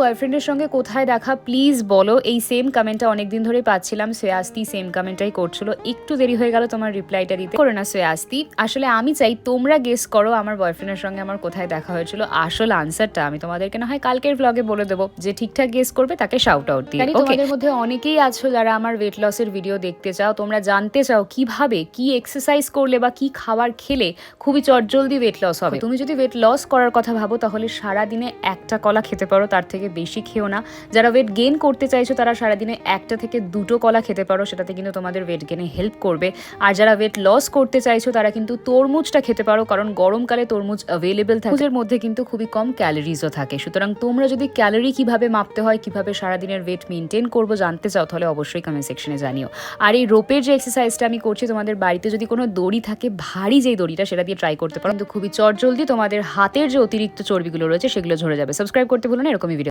বয়ফ্রেন্ডের সঙ্গে কোথায় দেখা প্লিজ বলো। এই সেম কমেন্টটা অনেকদিন ধরেই পাচ্ছিলাম। শ্রেয়াস্তি সেম কমেন্টটাই করছিল, একটু দেরি হয়ে গেল তোমার রিপ্লাইটা দিতে। করো না শ্রেয়াস্তি, আসলে আমি চাই তোমরা গেস করো আমার বয়ফ্রেন্ডের সঙ্গে আমার কোথায় দেখা হয়েছিল। আসল আনসারটা আমি তোমাদেরকে না হয় কালকের ব্লগে বলে দেবো, যে ঠিকঠাক গেস করবে তাকে শাউট আউট দিয়ে। তোমাদের মধ্যে অনেকেই আছো যারা আমার ওয়েট লসের ভিডিও দেখতে চাও, তোমরা জানতে চাও কিভাবে কি এক্সারসাইজ করলে বা কি খাবার খেলে খুবই চটজলদি ওয়েট লস হবে। তুমি যদি ওয়েট লস করার কথা ভাবো তাহলে সারাদিনে একটা কলা খেতে পারো, তার থেকে বেশি খেও না। যারা ওয়েট গেইন করতে চাইছো তারা সারাদিনে 1 থেকে 2 কলা খেতে পারো, সেটাতে কিন্তু তোমাদের ওয়েট গেনে হেল্প করবে। আর যারা ওয়েট লস করতে চাইছো তারা কিন্তু তরমুজটা খেতে পারো, কারণ গরমকালে তরমুজ অ্যাভেলেবেল থাকে, তরমুজের মধ্যে কিন্তু খুবই কম ক্যালোরিজও থাকে। সুতরাং তোমরা যদি ক্যালোরি কিভাবে মাপতে হয়, কিভাবে সারাদিনের ওয়েট মেনটেন করবো জানতে চাও, তাহলে অবশ্যই কমেন্ট সেকশনে জানিও। আর এই রোপের যে এক্সারসাইজটা আমি করছি, তোমাদের বাড়িতে যদি কোনো দড়ি থাকে, ভারী যেই দড়িটা, সেটা দিয়ে ট্রাই করতে পারো, কিন্তু খুবই চটজলদি তোমাদের হাতের যে অতিরিক্ত চর্বিগুলো রয়েছে সেগুলো ঝরে যাবে। সাবস্ক্রাইব করতে ভুলো না এরকমই ভিডিও।